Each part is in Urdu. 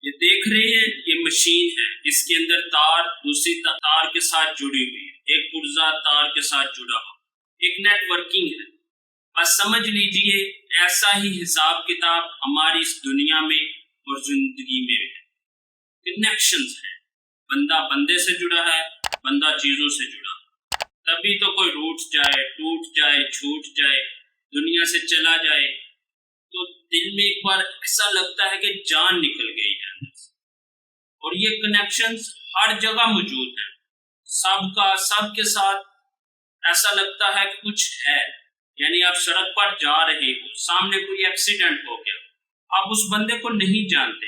یہ دیکھ رہے ہیں، یہ مشین ہے، اس کے اندر تار دوسری تار کے ساتھ جڑی ہوئی ہے، ایک پرزہ تار کے ساتھ جڑا ہوا، ایک نیٹ ورکنگ ہے۔ بس سمجھ لیجئے ایسا ہی حساب کتاب ہماری اس دنیا میں اور زندگی میں ہے۔ کنیکشنز ہیں، بندہ بندے سے جڑا ہے، بندہ چیزوں سے جڑا ہے، تبھی تو کوئی روٹ جائے، ٹوٹ جائے، چھوٹ جائے، دنیا سے چلا جائے تو دل میں ایک بار ایسا لگتا ہے کہ جان نکل گئی ہے اندر سے۔ اور یہ کنیکشنز ہر جگہ موجود ہیں، سب کے ساتھ ایسا لگتا ہے کہ کچھ ہے۔ یعنی آپ سڑک پر جا رہے ہو، سامنے کوئی ایکسیڈنٹ ہو گیا، آپ اس بندے کو نہیں جانتے،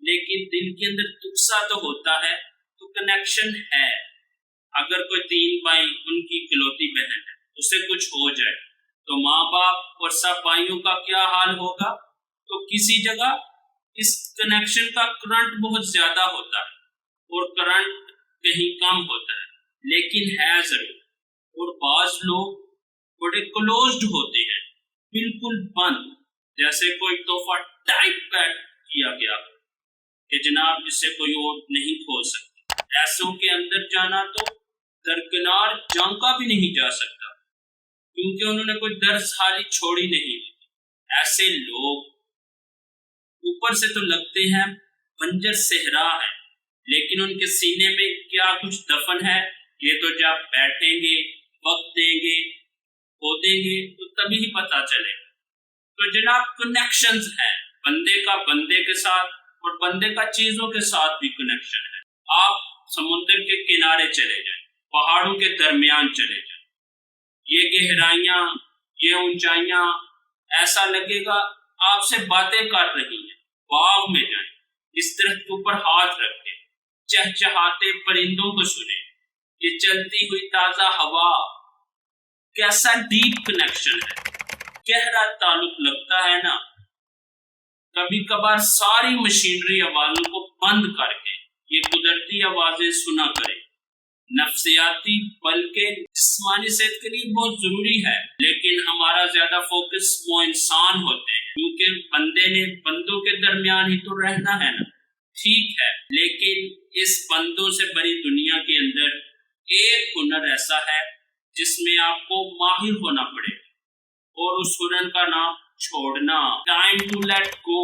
لیکن دل کے اندر دکھ سا تو ہوتا ہے، تو کنیکشن ہے۔ اگر کوئی 3 بھائی، ان کی اکلوتی بہن ہے، اسے کچھ ہو جائے تو ماں باپ اور سب بھائیوں کا کیا حال ہوگا؟ تو کسی جگہ اس کنیکشن کا کرنٹ بہت زیادہ ہوتا ہے اور کرنٹ کہیں کم ہوتا ہے، لیکن ہے ضرور۔ اور بعض لوگ بڑے کلوزڈ ہوتے ہیں، بالکل بند، جیسے کوئی تحفہ ٹائپ پیک کیا گیا کہ جناب جسے کوئی اور نہیں کھول سکتا۔ ایسوں کے اندر جانا تو درکنار جانکا بھی نہیں جا سکتا، کیونکہ انہوں نے کوئی درس حالی چھوڑی نہیں ہوتی۔ ایسے لوگ اوپر سے تو لگتے ہیں بنجر صحرا ہے، لیکن ان کے سینے میں کیا کچھ دفن ہے، یہ تو جب بیٹھیں گے، وقت دیں گے، کھودیں گے تو تبھی ہی پتہ چلے گا۔ تو جناب کنیکشنز ہیں، بندے کا بندے کے ساتھ اور بندے کا چیزوں کے ساتھ بھی کنیکشن ہے۔ آپ سمندر کے کنارے چلے جائیں، پہاڑوں کے درمیان چلے جائیں، یہ گہرائیاں، یہ اونچائیاں، ایسا لگے گا آپ سے باتیں کر رہی ہیں۔ باغ میں جائیں، اس درخت کے اوپر ہاتھ رکھیں، چہچہاتے پرندوں کو سنیں، یہ چلتی ہوئی تازہ ہوا، کیسا ڈیپ کنیکشن ہے، گہرا تعلق لگتا ہے نا۔ کبھی کبھار ساری مشینری آوازوں کو بند کر کے یہ قدرتی آوازیں سنا کریں۔ نفسیاتی بلکہ جسمانی صحت کے لیے بہت ضروری ہے، لیکن ہمارا زیادہ فوکس وہ انسان ہوتے ہیں، کیونکہ بندے نے بندوں کے درمیان ہی تو رہنا ہے نا۔ ٹھیک ہے، لیکن اس بندوں سے بڑی دنیا کے اندر ایک ہنر ایسا ہے جس میں آپ کو ماہر ہونا پڑے گا، اور اس ہنر کا نام چھوڑنا، time to let go,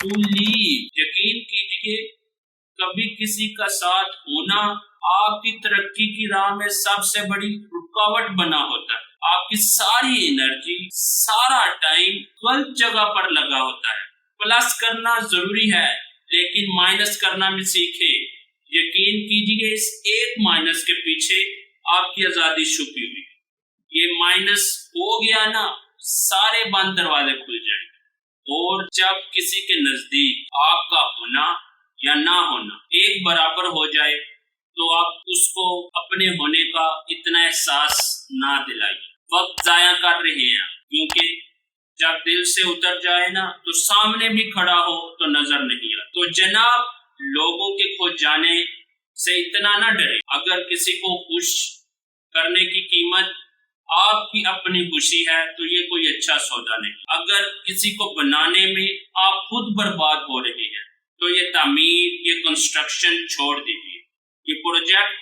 to leave. یقین کیجئے کبھی کسی کا ساتھ ہونا آپ کی ترقی کی راہ میں سب سے بڑی رکاوٹ بنا ہوتا ہے۔ آپ کی ساری انرجی، سارا ٹائم غلط جگہ پر لگا ہوتا ہے۔ پلس کرنا ضروری ہے، لیکن مائنس کرنا بھی سیکھے۔ یقین کیجئے اس ایک مائنس کے پیچھے آپ کی آزادی چھپی ہوئی۔ یہ مائنس ہو گیا نا، سارے بند دروازے کھل جائیں گے، اور جب کسی کے نزدیک آپ کا ہونا یا نہ ہونا ایک برابر ہو جائے تو آپ اس کو اپنے ہونے کا اتنا احساس نہ دلائیے۔ وقت ضائع کر رہے ہیں، کیونکہ جب دل سے اتر جائے نا تو سامنے بھی کھڑا ہو تو نظر نہیں آتا۔ تو جناب لوگوں کے کھو جانے سے اتنا نہ ڈرے۔ اگر کسی کو خوش کرنے کی قیمت آپ کی اپنی خوشی ہے تو یہ کوئی اچھا سودا نہیں۔ اگر کسی کو بنانے میں آپ خود برباد ہو رہے ہیں تو یہ تعمیر، یہ کنسٹرکشن چھوڑ دیجیے۔ یہ پروجیکٹ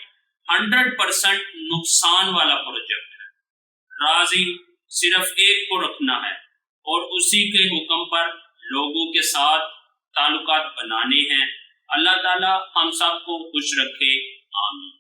100% نقصان والا پروجیکٹ ہے۔ راضی صرف ایک کو رکھنا ہے اور اسی کے حکم پر لوگوں کے ساتھ تعلقات بنانے ہیں۔ اللہ تعالی ہم سب کو خوش رکھے، آمین۔